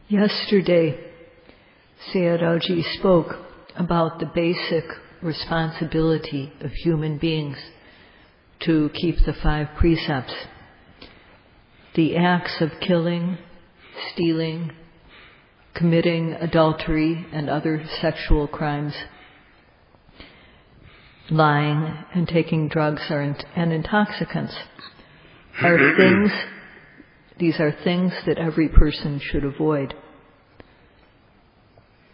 Yesterday, Sayadaw spoke about the basic responsibility of human beings to keep the 5 precepts. The acts of killing, stealing, committing adultery and other sexual crimes, lying and taking drugs and intoxicants these are things that every person should avoid.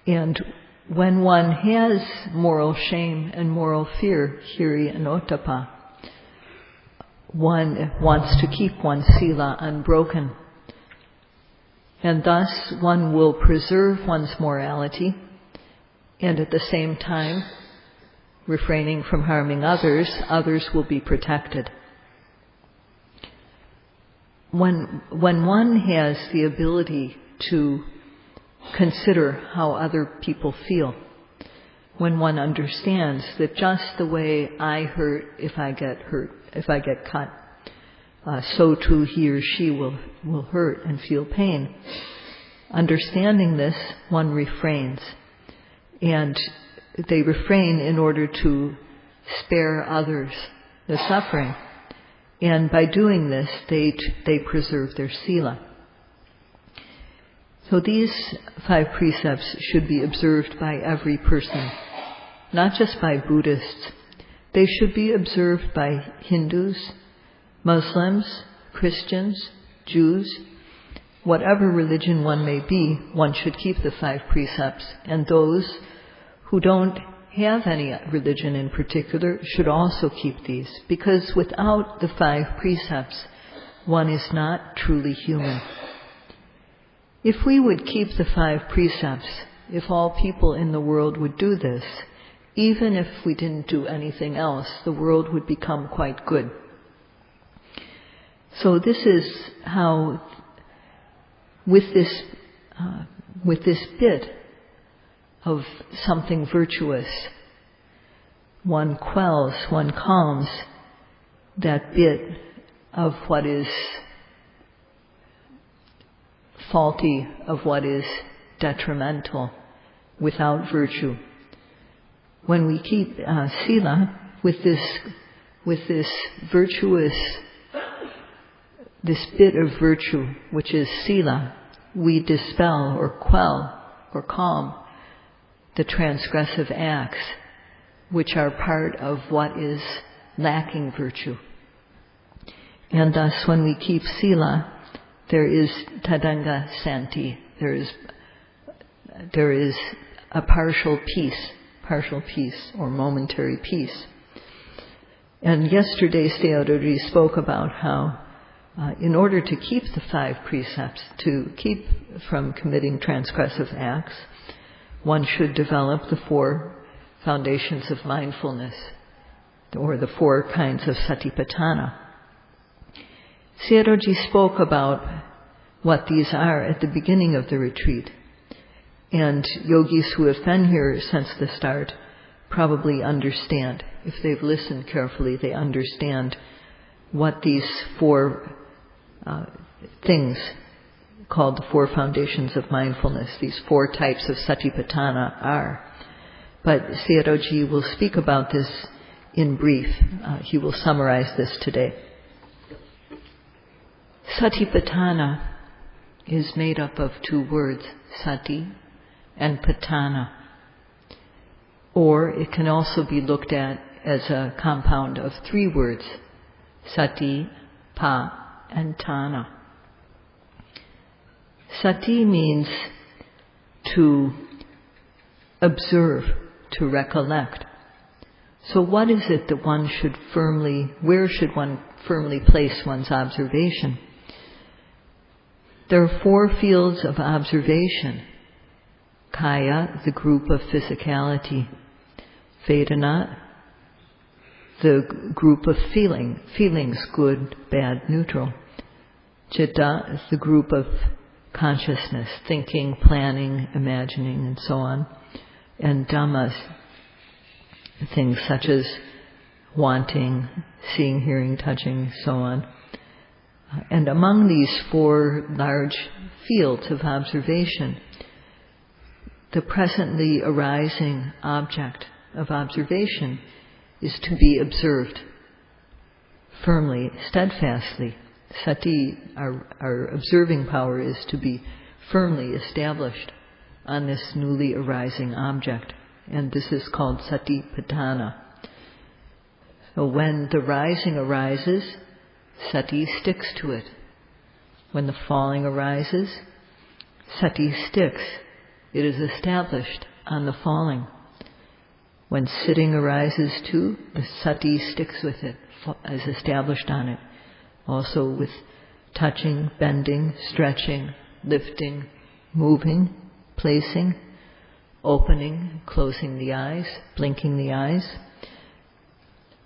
And when one has moral shame and moral fear, hiri and ottappa, one wants to keep one's sila unbroken. And thus one will preserve one's morality and at the same time, refraining from harming others, others will be protected. When one has the ability to consider how other people feel, when one understands that just the way I hurt, if I get cut, so too he or she will hurt and feel pain. Understanding this, one refrains. And they refrain in order to spare others the suffering. And by doing this, they preserve their sila. So these 5 precepts should be observed by every person, not just by Buddhists. They should be observed by Hindus, Muslims, Christians, Jews, whatever religion one may be, one should keep the 5 precepts. And those who don't have any religion in particular should also keep these, because without the 5 precepts, one is not truly human. If we would keep the 5 precepts, if all people in the world would do this, even if we didn't do anything else, the world would become quite good. So this is how, with this bit of something virtuous, one quells, one calms that bit of what is faulty, of what is detrimental, without virtue. When we keep sila with this virtuous, this bit of virtue, which is sila, we dispel or quell or calm the transgressive acts, which are part of what is lacking virtue. And thus, when we keep sila, there is tadanga santi. There is a partial peace or momentary peace. And yesterday, Sayadaw spoke about how, in order to keep the 5 precepts, to keep from committing transgressive acts, one should develop the 4 foundations of mindfulness, or the 4 kinds of Satipatthana. Sayadaw spoke about what these are at the beginning of the retreat. And yogis who have been here since the start probably understand. If they've listened carefully, they understand what these 4 things called the 4 foundations of mindfulness, these 4 types of Satipatthana are. But Sayadaw will speak about this in brief. He will summarize this today. Satipatthana is made up of 2 words, sati and patthana. Or it can also be looked at as a compound of 3 words, sati, pa, and thana. Sati means to observe, to recollect. So what is it that where should one firmly place one's observation? There are 4 fields of observation. Kaya, the group of physicality. Vedana, the group of feelings, good, bad, neutral. Citta is the group of consciousness, thinking, planning, imagining, and so on. And dhammas, things such as wanting, seeing, hearing, touching, so on. And among these four large fields of observation, the presently arising object of observation is to be observed firmly, steadfastly. Sati, our observing power, is to be firmly established on this newly arising object. And this is called Satipatthana. So when the rising arises, Sati sticks to it. When the falling arises, Sati sticks. It is established on the falling. When sitting arises too, the Sati sticks with it, is established on it. Also with touching, bending, stretching, lifting, moving, placing, opening, closing the eyes, blinking the eyes.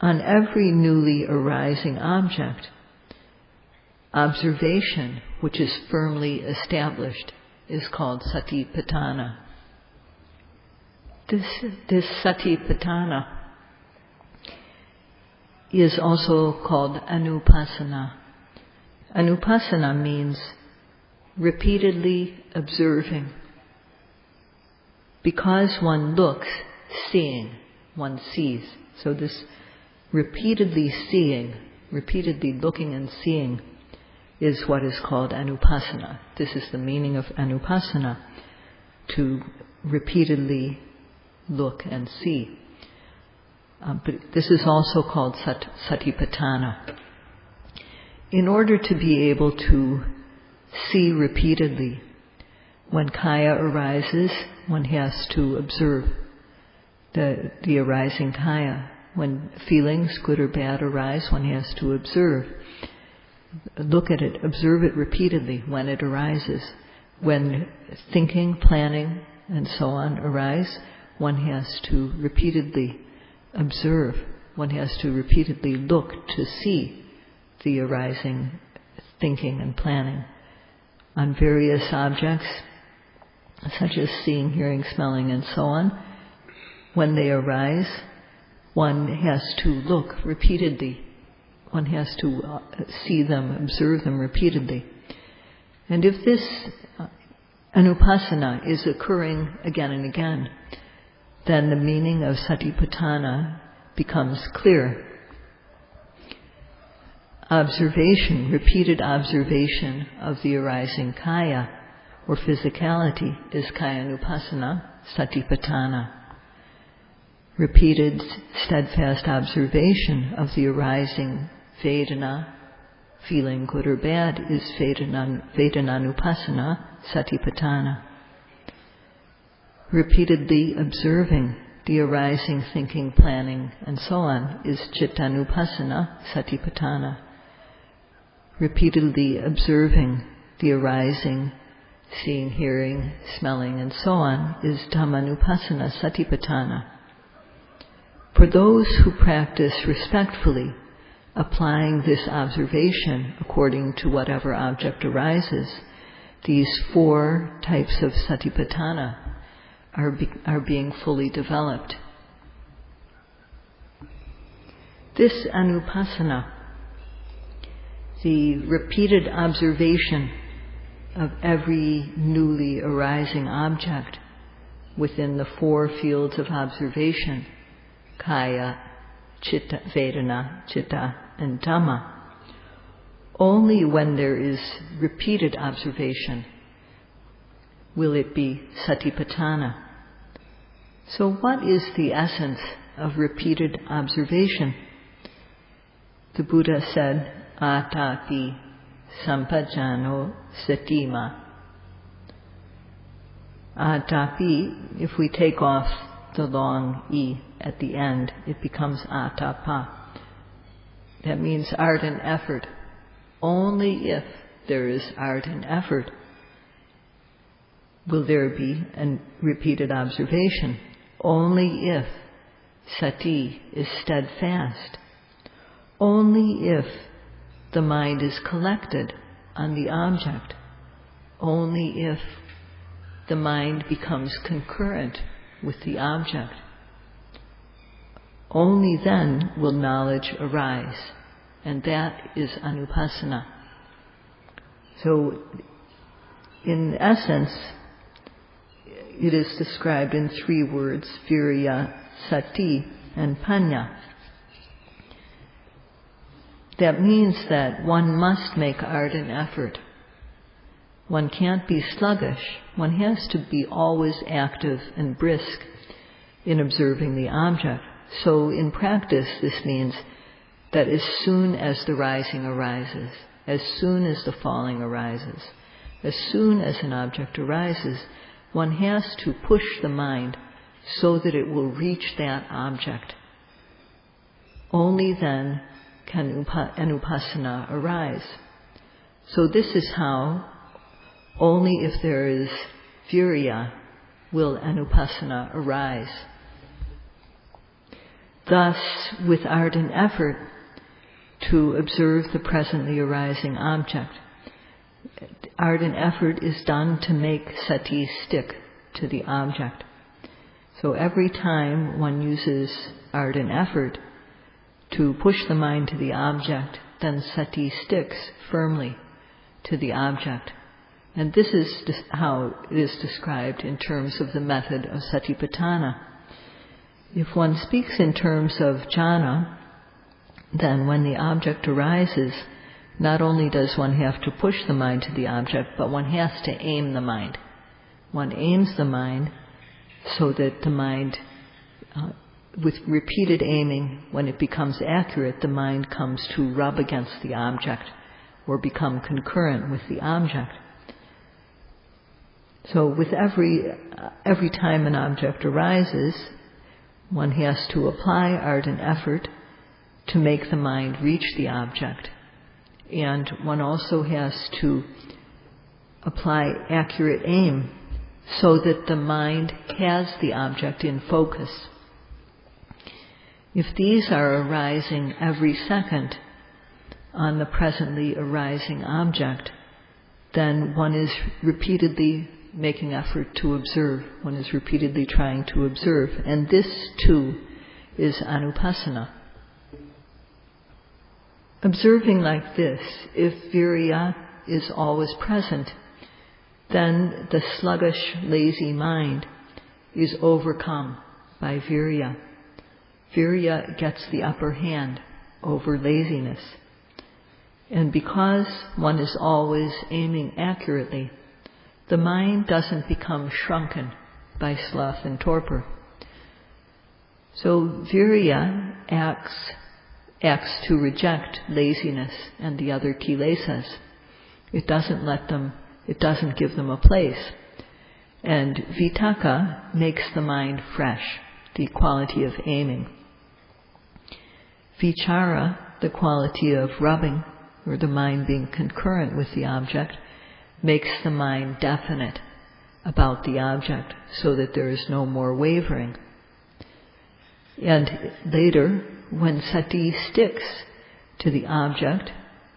On every newly arising object, observation, which is firmly established, is called Satipatthana. This Satipatthana is also called Anupasana. Anupasana means repeatedly observing. Because one looks, seeing, one sees. So this repeatedly seeing, repeatedly looking and seeing is what is called Anupasana. This is the meaning of Anupasana, to repeatedly look and see. But this is also called Satipatthana. In order to be able to see repeatedly, when kaya arises, one has to observe the arising kaya. When feelings, good or bad, arise, one has to observe. Look at it, observe it repeatedly when it arises. When thinking, planning, and so on arise, one has to repeatedly observe. One has to repeatedly look to see the arising thinking and planning on various objects, such as seeing, hearing, smelling, and so on. When they arise, one has to look repeatedly. One has to see them, observe them repeatedly. And if this Anupasana is occurring again and again, then the meaning of Satipatthana becomes clear. Observation, repeated observation of the arising kaya or physicality is Kayanupasana, Satipatthana. Repeated, steadfast observation of the arising Vedana, feeling good or bad, is Vedananupasana, Satipatthana. Repeatedly observing the arising thinking, planning, and so on is Chittanupasana, Satipatthana. Repeatedly observing the arising seeing, hearing, smelling, and so on is Dhammanupasana, Satipatthana. For those who practice respectfully, applying this observation according to whatever object arises, these four types of Satipatthana are being fully developed. This Anupasana, the repeated observation of every newly arising object within the four fields of observation, Kaya, Chitta, Vedana, Chitta, and Dhamma, only when there is repeated observation will it be Satipatthana. So what is the essence of repeated observation? The Buddha said, Atapi sampajano satima. Atapi, if we take off the long E at the end, it becomes atapa. That means ardent effort. Only if there is ardent effort will there be a repeated observation. Only if sati is steadfast. Only if the mind is collected on the object. Only if the mind becomes concurrent with the object. Only then will knowledge arise. And that is Anupasana. So, in essence, it is described in 3 words, virya, sati, and panya. That means that one must make ardent effort. One can't be sluggish. One has to be always active and brisk in observing the object. So in practice, this means that as soon as the rising arises, as soon as the falling arises, as soon as an object arises, one has to push the mind so that it will reach that object. Only then can Anupasana arise. So this is how, only if there is virya, will Anupasana arise. Thus, with ardent effort to observe the presently arising object, ardent effort is done to make sati stick to the object. So every time one uses ardent effort to push the mind to the object, then sati sticks firmly to the object. And this is how it is described in terms of the method of Satipatthana. If one speaks in terms of jhana, then when the object arises, not only does one have to push the mind to the object, but one has to aim the mind. One aims the mind so that the mind, with repeated aiming, when it becomes accurate, the mind comes to rub against the object or become concurrent with the object. So with every time an object arises, one has to apply ardent effort to make the mind reach the object. And one also has to apply accurate aim so that the mind has the object in focus. If these are arising every second on the presently arising object, then one is repeatedly making effort to observe. One is repeatedly trying to observe. And this too is Anupasana. Observing like this, if virya is always present, then the sluggish, lazy mind is overcome by virya. Virya gets the upper hand over laziness. And because one is always aiming accurately, the mind doesn't become shrunken by sloth and torpor. So virya acts to reject laziness and the other kilesas. It doesn't give them a place. And vitakka makes the mind fresh, the quality of aiming. Vichara, the quality of rubbing, or the mind being concurrent with the object, makes the mind definite about the object so that there is no more wavering. And later, when sati sticks to the object,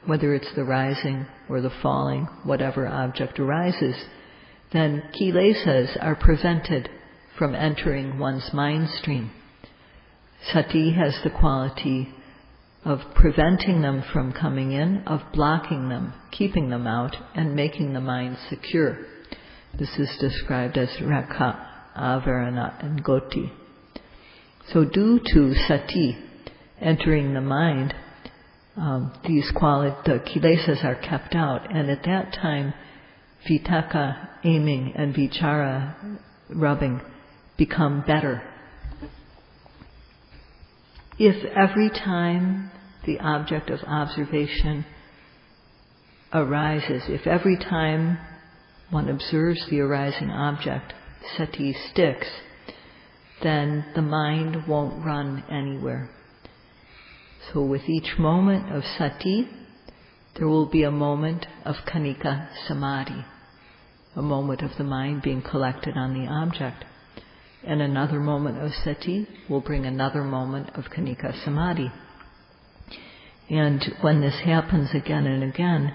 whether it's the rising or the falling, whatever object arises, then kilesas are prevented from entering one's mind stream. Sati has the quality of preventing them from coming in, of blocking them, keeping them out, and making the mind secure. This is described as rakha, avarana, and goti. So due to sati entering the mind, the kilesas are kept out, and at that time, vitakka, aiming, and vichara, rubbing, become better. If every time the object of observation arises, if every time one observes the arising object, sati sticks, then the mind won't run anywhere. So with each moment of sati, there will be a moment of khanika samadhi, a moment of the mind being collected on the object. And another moment of sati will bring another moment of khanika samadhi. And when this happens again and again,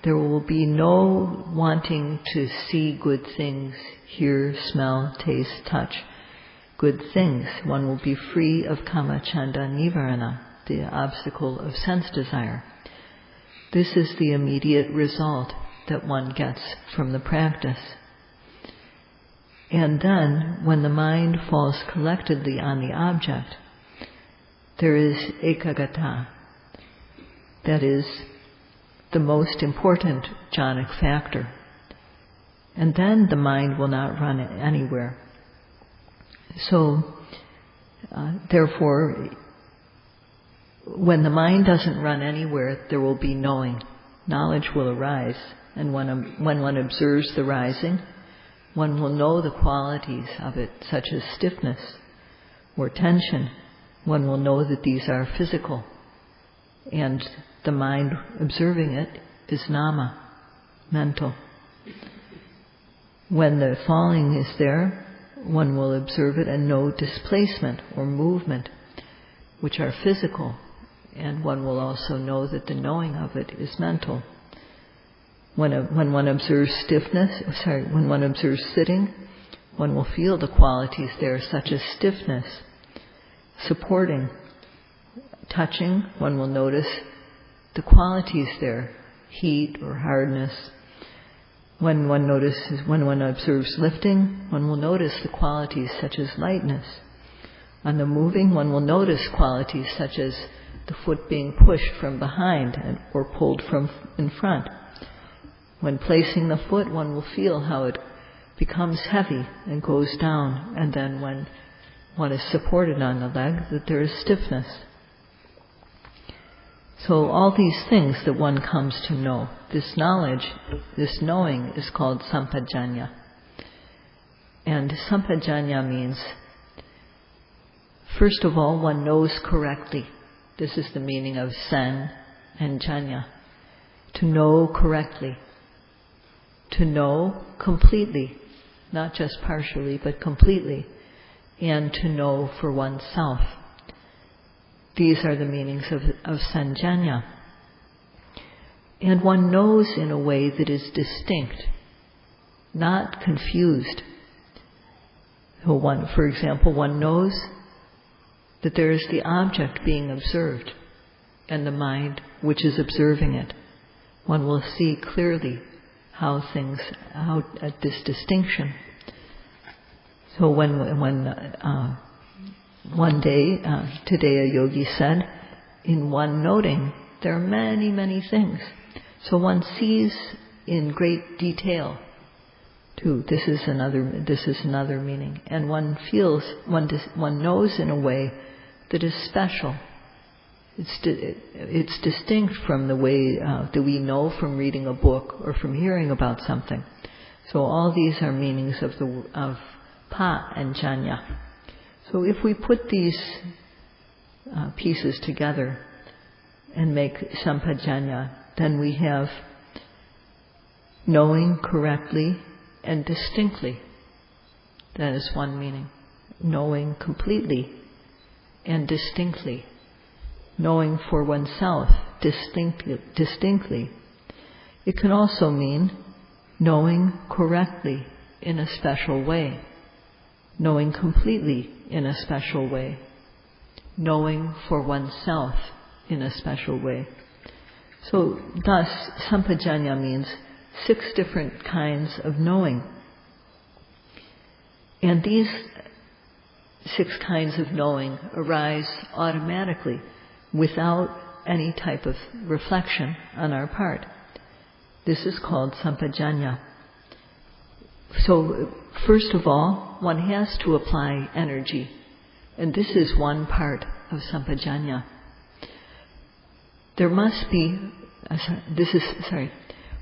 there will be no wanting to see good things, hear, smell, taste, touch good things. One will be free of kama chanda nivarana, the obstacle of sense desire. This is the immediate result that one gets from the practice. And then, when the mind falls collectedly on the object, there is ekagata. That is the most important jhanic factor. And then the mind will not run anywhere. So, therefore, when the mind doesn't run anywhere, there will be knowing. Knowledge will arise. And when one observes the rising, one will know the qualities of it, such as stiffness or tension. One will know that these are physical. And the mind observing it is nama, mental. When the falling is there, one will observe it and know displacement or movement, which are physical. And one will also know that the knowing of it is mental. When one observes when one observes sitting, one will feel the qualities there, such as stiffness, supporting, touching. One will notice the qualities there, heat or hardness. When one observes lifting, one will notice the qualities such as lightness. On the moving, one will notice qualities such as the foot being pushed from behind or pulled from in front. When placing the foot, one will feel how it becomes heavy and goes down, and then when one is supported on the leg, that there is stiffness. So all these things that one comes to know, this knowledge, this knowing is called sampajanya. And sampajanya means, first of all, one knows correctly. This is the meaning of sen and janya. To know correctly. To know completely, not just partially, but completely. And to know for oneself. These are the meanings of sanjanya. And one knows in a way that is distinct, not confused. So for example, one knows that there is the object being observed and the mind which is observing it. One will see clearly how this distinction. So one day, today a yogi said, in one noting, there are many, many things. So one sees in great detail, too. This is another meaning. And one feels, one knows in a way that is special. It's distinct from the way that we know from reading a book or from hearing about something. So all these are meanings of pa and janya. So if we put these pieces together and make sampajanya, then we have knowing correctly and distinctly. That is one meaning. Knowing completely and distinctly. Knowing for oneself distinctly. It can also mean knowing correctly in a special way. Knowing completely in a special way. Knowing for oneself in a special way. So thus, sampajanya means 6 different kinds of knowing. And these 6 kinds of knowing arise automatically without any type of reflection on our part. This is called sampajanya. So, first of all, one has to apply energy. And this is one part of sampajanya. There must be,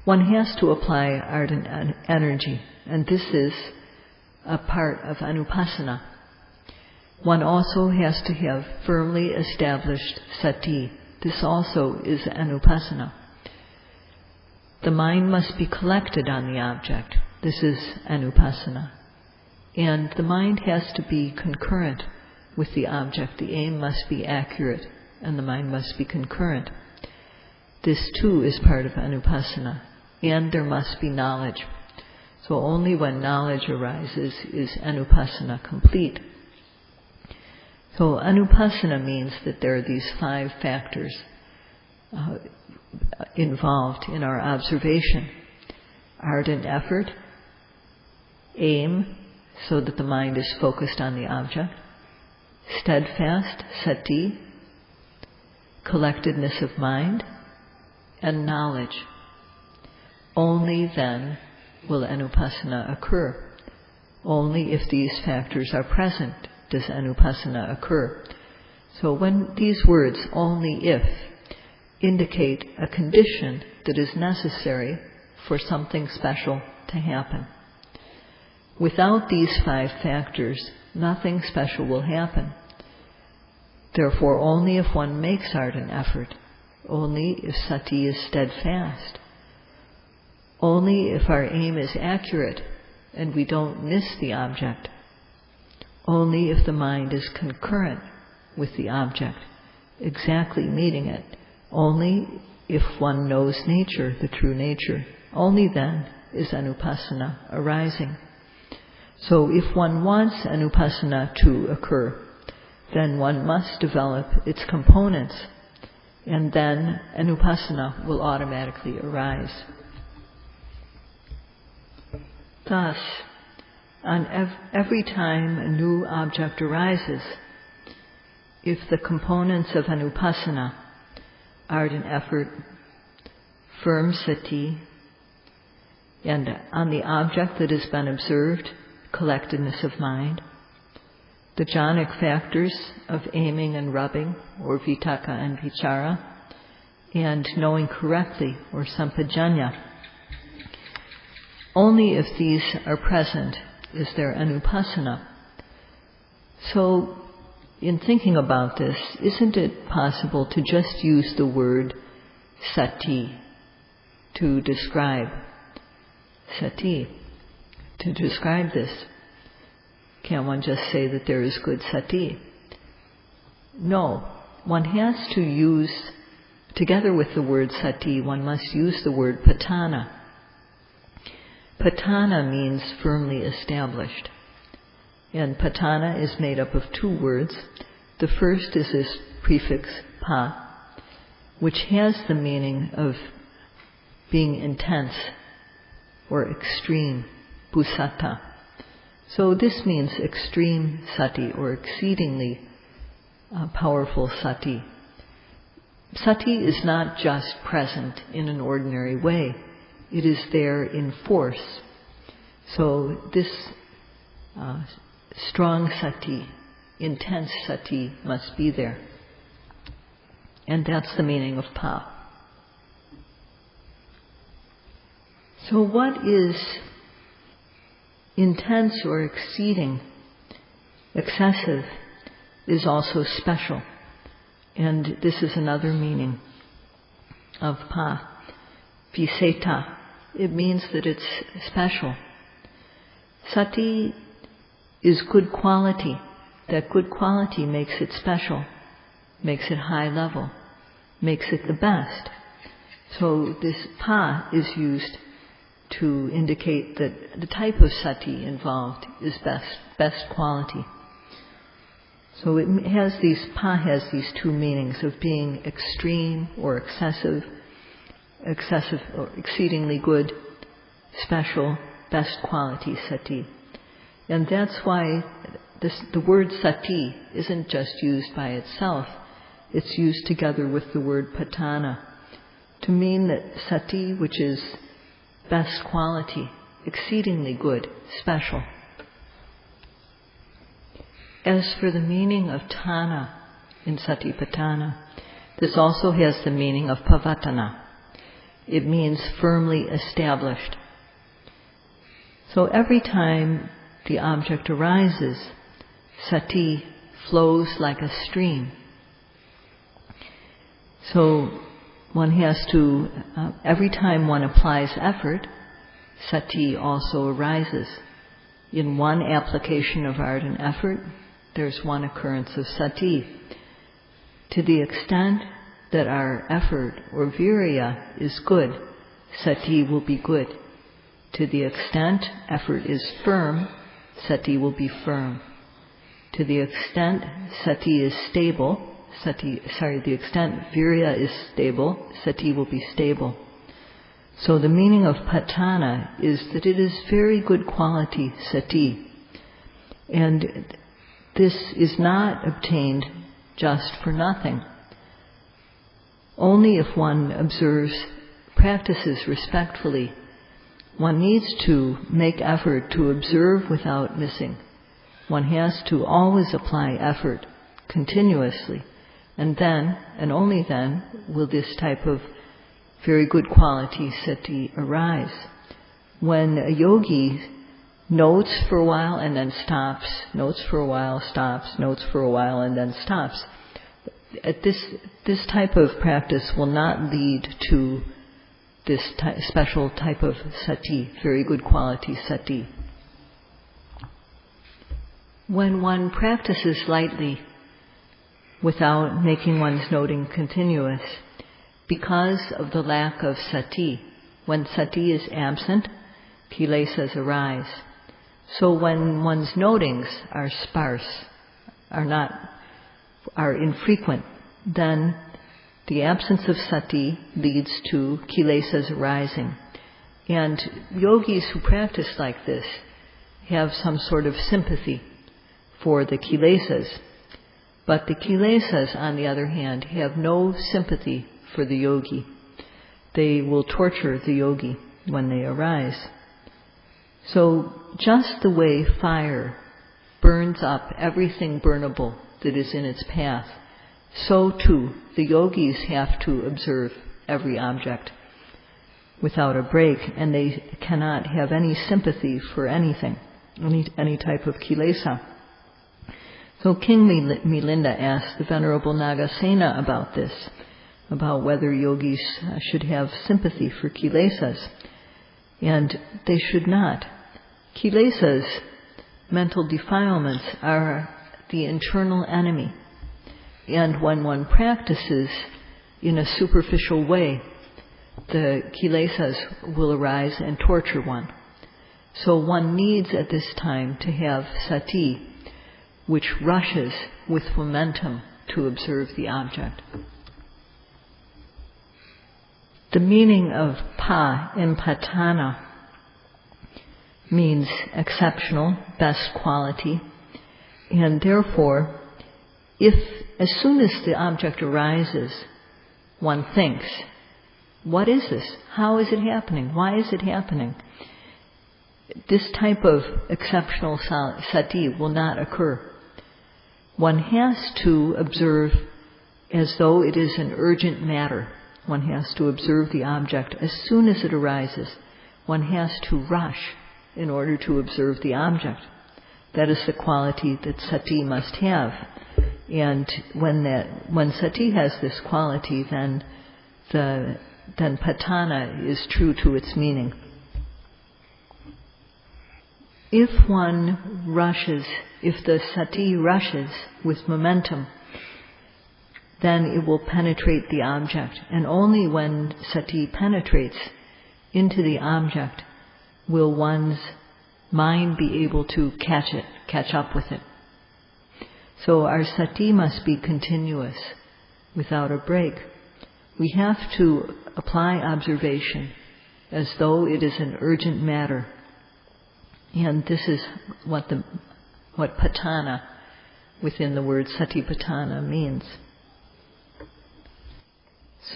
one has to apply ardent energy. And this is a part of Anupasana. One also has to have firmly established sati. This also is Anupasana. The mind must be collected on the object. This is Anupasana. And the mind has to be concurrent with the object. The aim must be accurate, and the mind must be concurrent. This too is part of Anupasana. And there must be knowledge. So only when knowledge arises is Anupasana complete. So Anupasana means that there are these 5 factors involved in our observation. ardent effort, aim, so that the mind is focused on the object, steadfast, sati, collectedness of mind, and knowledge. Only then will anupassana occur. Only if these factors are present does anupassana occur. So when these words, only if, indicate a condition that is necessary for something special to happen. Without these 5 factors, nothing special will happen. Therefore, only if one makes ardent effort, only if sati is steadfast, only if our aim is accurate and we don't miss the object, only if the mind is concurrent with the object, exactly meeting it, only if one knows nature, the true nature, only then is anupassana arising. So if one wants anupassana to occur, then one must develop its components, and then anupassana will automatically arise. Thus, on every time a new object arises, if the components of anupassana, ardent effort, firm sati, and on the object that has been observed, collectedness of mind, the jhanic factors of aiming and rubbing, or vitakka and vichara, and knowing correctly, or sampajanya, only if these are present is there anupassana. So, in thinking about this, isn't it possible to just use the word sati to describe this? Can't one just say that there is good sati? No, one has to use, together with the word sati, one must use the word patana. Patana means firmly established. And patana is made up of 2 words. The first is this prefix pa, which has the meaning of being intense or extreme, pusata. So this means extreme sati or exceedingly powerful sati. Sati is not just present in an ordinary way. It is there in force. So this strong sati, intense sati must be there. And that's the meaning of pa. So what is intense or exceeding, excessive, is also special. And this is another meaning of pa. Viseta. It means that it's special. Sati is good quality. That good quality makes it special, makes it high level, makes it the best. So this pa is used to indicate that the type of sati involved is best quality. So pa has these 2 meanings of being extreme or excessive or exceedingly good, special, best quality sati. And that's why the word sati isn't just used by itself, it's used together with the word patana to mean that sati, which is best quality, exceedingly good, special. As for the meaning of tana in Satipatthana, this also has the meaning of pavatana. It means firmly established. So every time the object arises, sati flows like a stream. So one has to, every time one applies effort, sati also arises. In one application of ardent effort, there's one occurrence of sati. To the extent that our effort or virya is good, sati will be good. To the extent effort is firm, sati will be firm. To the extent sati is stable, the extent virya is stable, sati will be stable. So the meaning of patthana is that it is very good quality sati. And this is not obtained just for nothing. Only if one practices respectfully, one needs to make effort to observe without missing. One has to always apply effort continuously. And then, and only then, will this type of very good quality sati arise. When a yogi notes for a while and then stops, notes for a while, stops, notes for a while and then stops, this type of practice will not lead to this special type of sati, very good quality sati. When one practices lightly, without making one's noting continuous, because of the lack of sati, when sati is absent, kilesas arise. So when one's notings are sparse, are infrequent, then the absence of sati leads to kilesas arising. And yogis who practice like this have some sort of sympathy for the kilesas. But the kilesas, on the other hand, have no sympathy for the yogi. They will torture the yogi when they arise. So just the way fire burns up everything burnable that is in its path, so too the yogis have to observe every object without a break, and they cannot have any sympathy for anything, any type of kilesa. So King Milinda asked the Venerable Nagasena about this, about whether yogis should have sympathy for kilesas. And they should not. Kilesas, mental defilements, are the internal enemy. And when one practices in a superficial way, the kilesas will arise and torture one. So one needs at this time to have sati, which rushes with momentum to observe the object. The meaning of pa in patthana means exceptional, best quality, and therefore, if as soon as the object arises, one thinks, what is this? How is it happening? Why is it happening? This type of exceptional sati will not occur. One has to observe as though it is an urgent matter. One has to observe the object as soon as it arises. One has to rush in order to observe the object. That is the quality that sati must have. And when sati has this quality, then patthana is true to its meaning. If one rushes, if the sati rushes with momentum, then it will penetrate the object. And only when sati penetrates into the object will one's mind be able to catch up with it. So our sati must be continuous, without a break. We have to apply observation as though it is an urgent matter. And this is what patthana within the word Satipatthana means.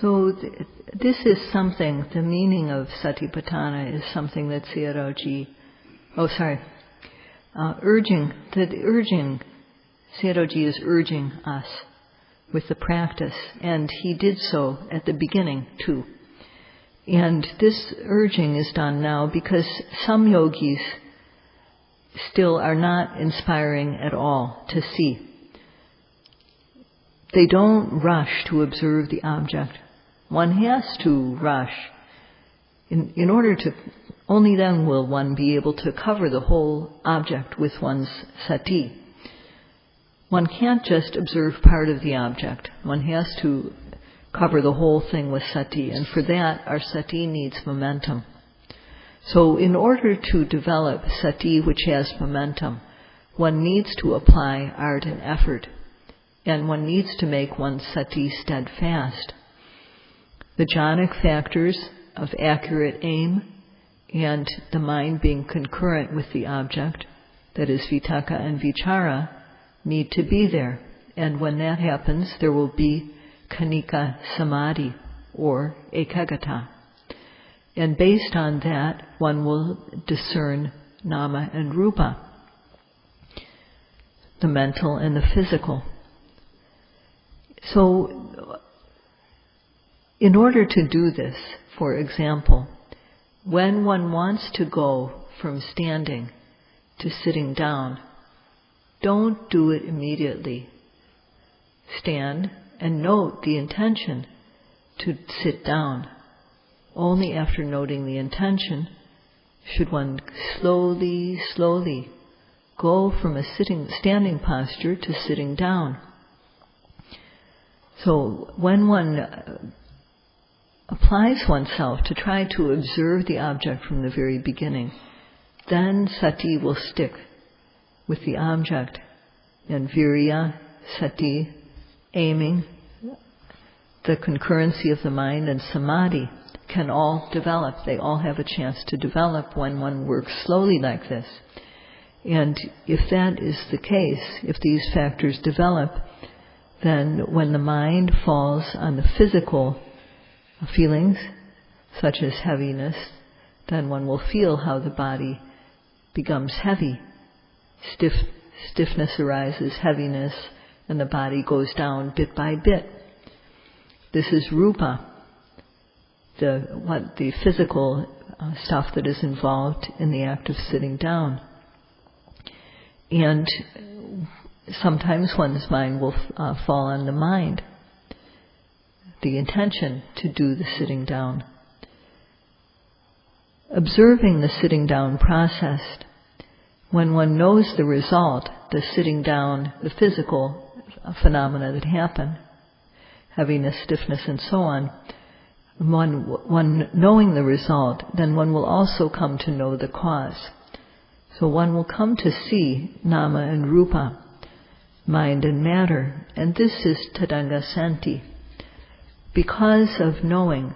So this is something, the meaning of Satipatthana is something that Sayadaw Sayadaw is urging us with the practice, and he did so at the beginning too. And this urging is done now because some yogis still are not inspiring at all to see. They don't rush to observe the object. One has to rush. In order to, only then will one be able to cover the whole object with one's sati. One can't just observe part of the object. One has to cover the whole thing with sati, and for that our sati needs momentum. So in order to develop sati which has momentum, one needs to apply art and effort, and one needs to make one's sati steadfast. The jhanic factors of accurate aim and the mind being concurrent with the object, that is vitakka and vichara, need to be there. And when that happens, there will be khanika samadhi, or ekaggata. And based on that, one will discern nama and rupa, the mental and the physical. So, in order to do this, for example, when one wants to go from standing to sitting down, don't do it immediately. Stand and note the intention to sit down. Only after noting the intention should one slowly go from a standing posture to sitting down. So when one applies oneself to try to observe the object from the very beginning, then sati will stick with the object, and virya, sati, aiming, the concurrency of the mind, and samadhi can all develop. They all have a chance to develop when one works slowly like this. And if that is the case, if these factors develop, then when the mind falls on the physical feelings, such as heaviness, then one will feel how the body becomes heavy. Stiffness arises, heaviness, and the body goes down bit by bit. This is rupa, the physical stuff that is involved in the act of sitting down. And sometimes one's mind will fall on the mind, the intention to do the sitting down. Observing the sitting down process, when one knows the result, the sitting down, the physical phenomena that happen, heaviness, stiffness, and so on, one knowing the result, then one will also come to know the cause. So one will come to see nama and rupa, mind and matter, and this is tadanga santi. Because of knowing,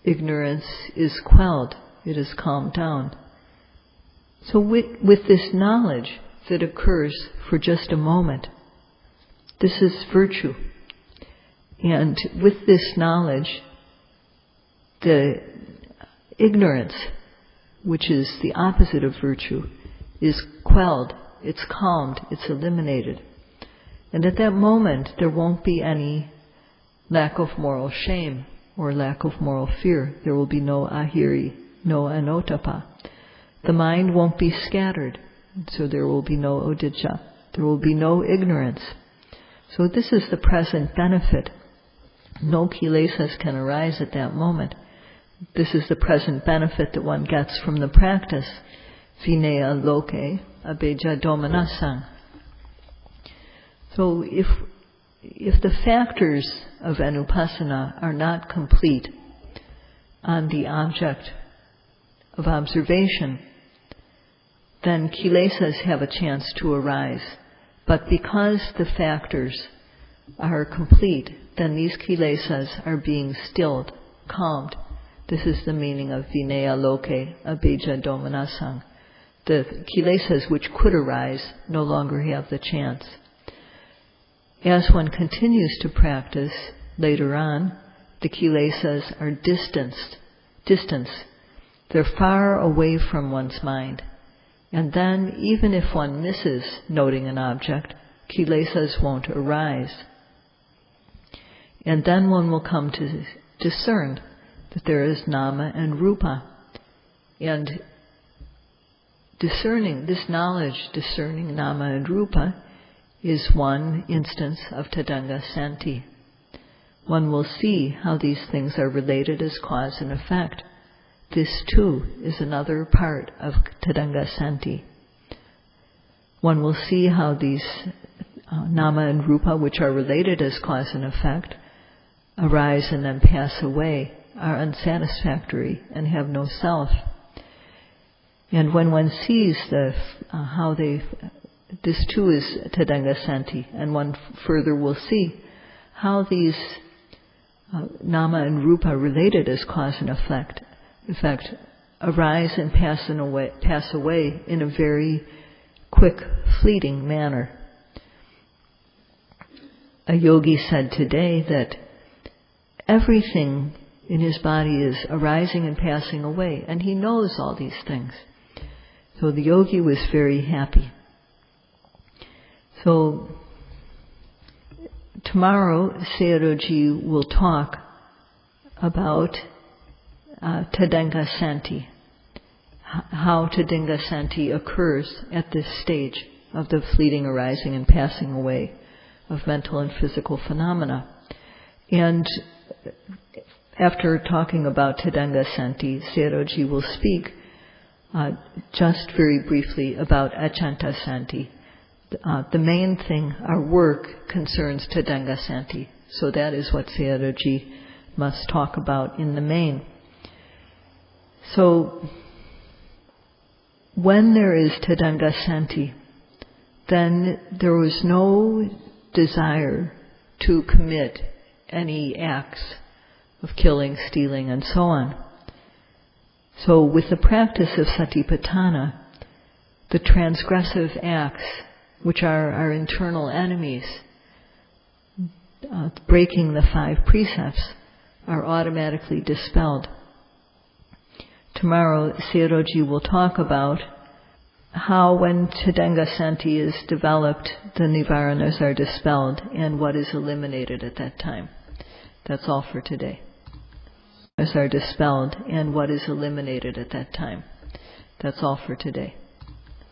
ignorance is quelled, it is calmed down. So with this knowledge that occurs for just a moment, this is virtue. And with this knowledge, the ignorance, which is the opposite of virtue, is quelled, it's calmed, it's eliminated. And at that moment, there won't be any lack of moral shame or lack of moral fear. There will be no ahiri, no anotapa. The mind won't be scattered, so there will be no odijja. There will be no ignorance. So this is the present benefit. No kilesas can arise at that moment. This is the present benefit that one gets from the practice. Vinaya loke abeja domanasang. So if the factors of anupassana are not complete on the object of observation, then kilesas have a chance to arise. But because the factors are complete, then these kilesas are being stilled, calmed. This is the meaning of vinaya loke abeja domanasang. The kilesas which could arise no longer have the chance. As one continues to practice later on, the kilesas are distanced. They're far away from one's mind. And then, even if one misses noting an object, kilesas won't arise. And then one will come to discern that there is nama and rupa. And discerning, this knowledge, discerning nama and rupa, is one instance of tadanga santi. One will see how these things are related as cause and effect. This too is another part of tadanga santi. One will see how these nama and rupa, which are related as cause and effect, arise and then pass away, are unsatisfactory and have no self. And when one sees this too is tadanga santi, and one further will see how these nama and rupa related as cause and effect, arise and pass away in a very quick, fleeting manner. A yogi said today that everything in his body is arising and passing away, and he knows all these things. So the yogi was very happy. So tomorrow, Sayadaw will talk about Tadanga Santi, how Tadanga Santi occurs at this stage of the fleeting arising and passing away of mental and physical phenomena. And after talking about Tadanga Santi, Sayadaw will speak just very briefly about Achanta Santi. The main thing, our work, concerns Tadanga Santi. So that is what Sayadaw must talk about in the main. So when there is Tadanga Santi, then there was no desire to commit any acts of killing, stealing, and so on. So with the practice of Satipatthana, the transgressive acts, which are our internal enemies, breaking the 5 precepts, are automatically dispelled. Tomorrow, Sayadaw will talk about how when Tadanga Santi is developed, the nivaranas are dispelled and what is eliminated at that time. That's all for today. Are dispelled and what is eliminated at that time. That's all for today.